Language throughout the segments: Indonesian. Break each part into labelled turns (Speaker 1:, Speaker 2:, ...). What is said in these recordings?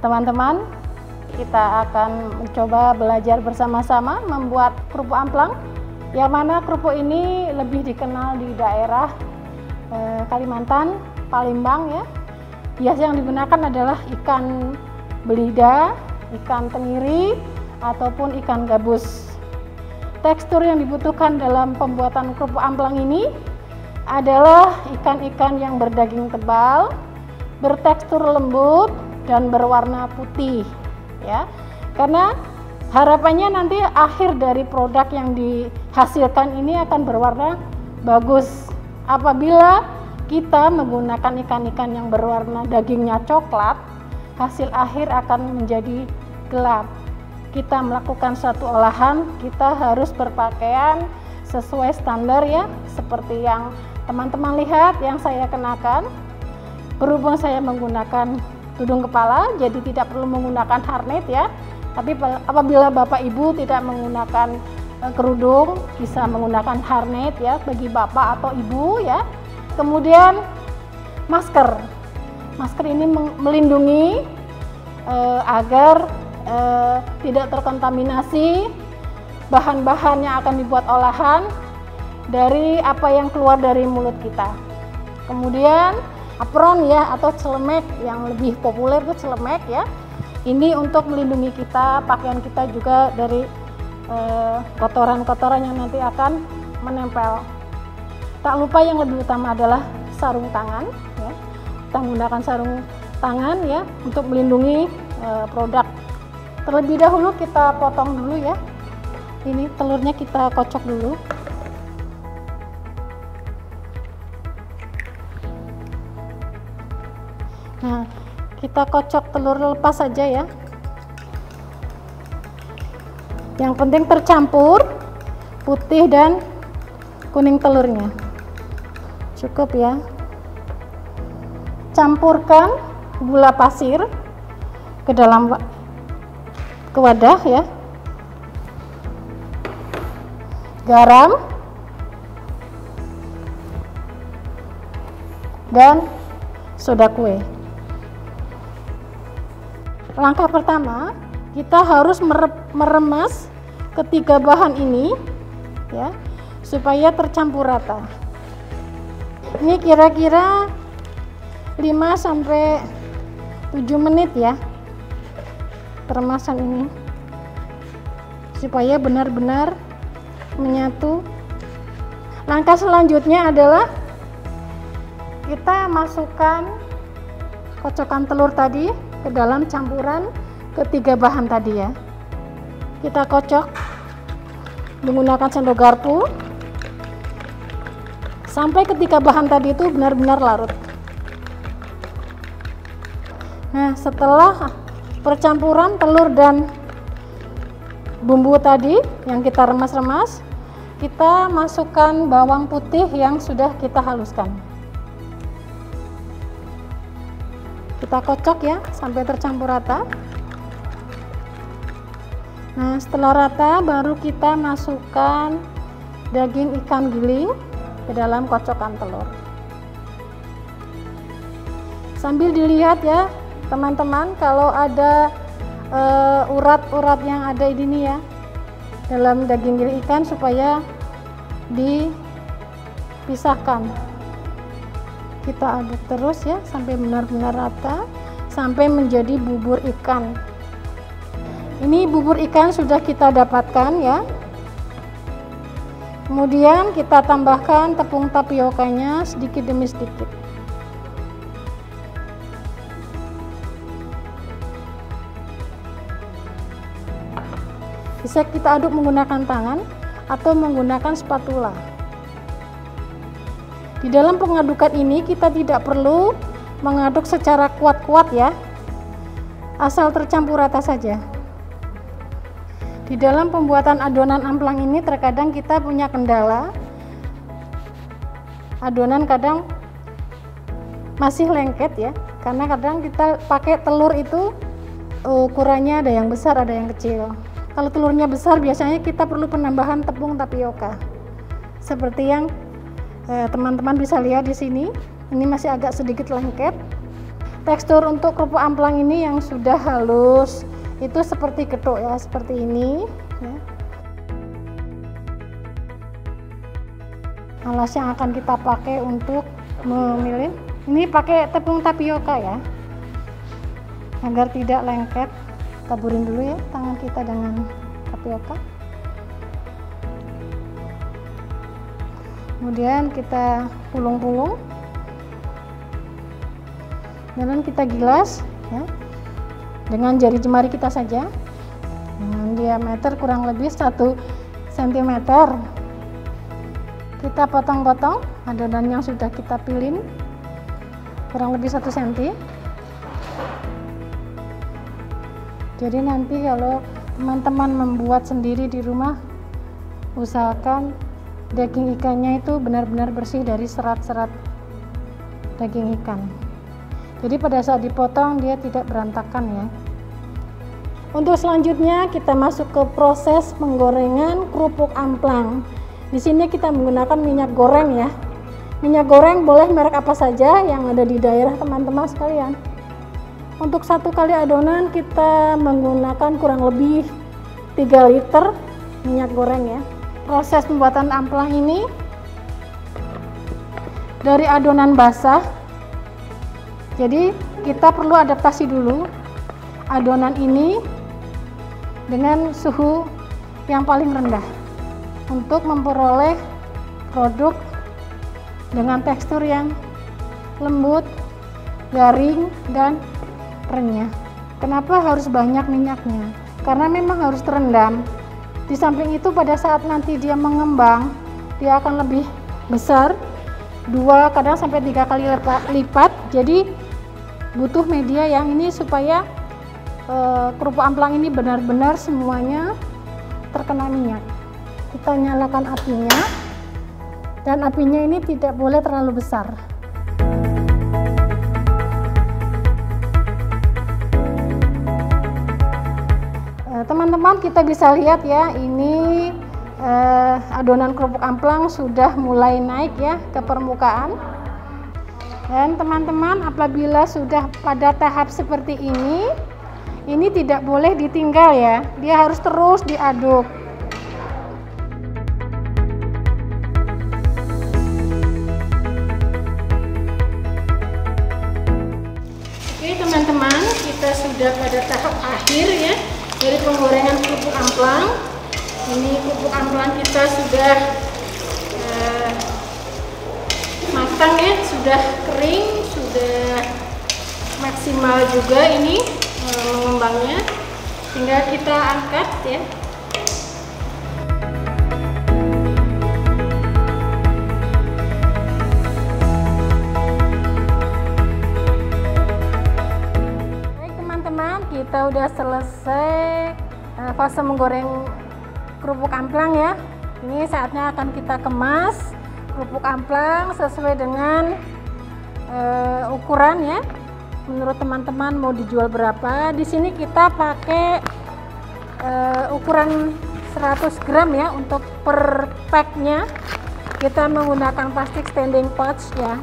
Speaker 1: Teman-teman, kita akan mencoba belajar bersama-sama membuat kerupuk amplang, yang mana kerupuk ini lebih dikenal di daerah Kalimantan, Palembang ya. Biasa yang digunakan adalah ikan belida, ikan tenggiri, ataupun ikan gabus. Tekstur yang dibutuhkan dalam pembuatan kerupuk amplang ini adalah ikan-ikan yang berdaging tebal, bertekstur lembut, dan berwarna putih ya. Karena harapannya nanti akhir dari produk yang dihasilkan ini akan berwarna bagus. Apabila kita menggunakan ikan-ikan yang berwarna dagingnya coklat, hasil akhir akan menjadi gelap. Kita melakukan satu olahan, kita harus berpakaian sesuai standar ya, seperti yang teman-teman lihat yang saya kenakan. Berhubung saya menggunakan tudung kepala, jadi tidak perlu menggunakan harnet ya. Tapi apabila Bapak Ibu tidak menggunakan kerudung, bisa menggunakan harnet ya bagi Bapak atau Ibu ya. Kemudian masker. Masker ini melindungi agar tidak terkontaminasi bahan-bahan yang akan dibuat olahan dari apa yang keluar dari mulut kita. Kemudian apron ya, atau celemek, yang lebih populer itu celemek ya. Ini untuk melindungi kita, pakaian kita juga dari kotoran-kotoran yang nanti akan menempel. Tak lupa yang lebih utama adalah sarung tangan ya. Kita menggunakan sarung tangan ya untuk melindungi produk. Terlebih dahulu kita potong dulu ya. Ini telurnya kita kocok dulu. Nah, kita kocok telur lepas saja ya. Yang penting tercampur putih dan kuning telurnya. Cukup ya. Campurkan gula pasir ke dalam wadah ya. Garam dan soda kue. Langkah pertama, kita harus meremas ketiga bahan ini ya, supaya tercampur rata. Ini kira-kira 5-7 menit ya peremasan ini, supaya benar-benar menyatu. Langkah selanjutnya adalah kita masukkan kocokan telur tadi ke dalam campuran ketiga bahan tadi ya. Kita kocok menggunakan sendok garpu sampai ketiga bahan tadi itu benar-benar larut. Nah, setelah percampuran telur dan bumbu tadi yang kita remas-remas, kita masukkan bawang putih yang sudah kita haluskan. Kita kocok ya sampai tercampur rata. Nah, setelah rata baru kita masukkan daging ikan giling ke dalam kocokan telur. Sambil dilihat ya teman-teman, kalau ada urat-urat yang ada di sini ya dalam daging giling ikan, supaya dipisahkan. Kita aduk terus ya sampai benar-benar rata, sampai menjadi bubur ikan. Ini bubur ikan sudah kita dapatkan ya. Kemudian kita tambahkan tepung tapiokanya sedikit demi sedikit. Bisa kita aduk menggunakan tangan atau menggunakan spatula. Di dalam pengadukan ini kita tidak perlu mengaduk secara kuat-kuat ya, asal tercampur rata saja. Di dalam pembuatan adonan amplang ini terkadang kita punya kendala, adonan kadang masih lengket ya, karena kadang kita pakai telur itu ukurannya ada yang besar ada yang kecil. Kalau telurnya besar biasanya kita perlu penambahan tepung tapioka, seperti yang teman-teman bisa lihat di sini. Ini masih agak sedikit lengket. Tekstur untuk kerupuk amplang ini yang sudah halus itu seperti getuk ya, seperti ini ya. Alas yang akan kita pakai untuk memilih ini pakai tepung tapioka ya, agar tidak lengket. Taburin dulu ya tangan kita dengan tapioka, kemudian kita pulung-pulung dan kita gilas ya, dengan jari jemari kita saja dengan diameter kurang lebih 1 cm. Kita potong-potong adonan yang sudah kita pilih kurang lebih 1 cm. Jadi nanti kalau teman-teman membuat sendiri di rumah, usahakan daging ikannya itu benar-benar bersih dari serat-serat daging ikan. Jadi pada saat dipotong dia tidak berantakan ya. Untuk selanjutnya kita masuk ke proses penggorengan kerupuk amplang. Di sini kita menggunakan minyak goreng ya. Minyak goreng boleh merek apa saja yang ada di daerah teman-teman sekalian. Untuk 1 kali adonan kita menggunakan kurang lebih 3 liter minyak goreng ya. Proses pembuatan amplang ini dari adonan basah. Jadi kita perlu adaptasi dulu adonan ini dengan suhu yang paling rendah untuk memperoleh produk dengan tekstur yang lembut, garing, dan renyah. Kenapa harus banyak minyaknya? Karena memang harus terendam. Di samping itu pada saat nanti dia mengembang, dia akan lebih besar, 2 kadang sampai 3 kali lipat. Jadi butuh media yang ini supaya kerupuk amplang ini benar-benar semuanya terkena minyak. Kita nyalakan apinya, dan apinya ini tidak boleh terlalu besar. Teman-teman, kita bisa lihat ya, ini adonan kerupuk amplang sudah mulai naik ya ke permukaan. Dan teman-teman, apabila sudah pada tahap seperti ini tidak boleh ditinggal ya, dia harus terus diaduk. Oke teman-teman, kita sudah pada tahap akhir ya dari penggorengan kerupuk amplang. Ini kerupuk amplang kita sudah matang ya, sudah kering, sudah maksimal juga ini mengembangnya. Tinggal kita angkat ya. Baik teman-teman, kita udah selesai fase menggoreng kerupuk amplang ya. Ini saatnya akan kita kemas kerupuk amplang sesuai dengan ukuran ya. Menurut teman-teman mau dijual berapa? Di sini kita pakai ukuran 100 gram ya untuk per packnya. Kita menggunakan plastik standing pouch ya.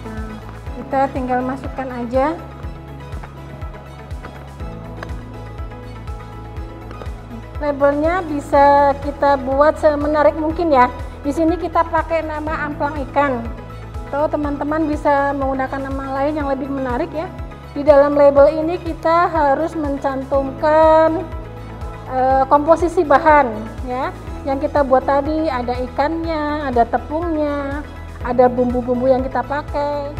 Speaker 1: Nah, kita tinggal masukkan aja. Labelnya bisa kita buat semenarik mungkin ya. Di sini kita pakai nama amplang ikan. Atau teman-teman bisa menggunakan nama lain yang lebih menarik ya. Di dalam label ini kita harus mencantumkan komposisi bahan ya. Yang kita buat tadi ada ikannya, ada tepungnya, ada bumbu-bumbu yang kita pakai.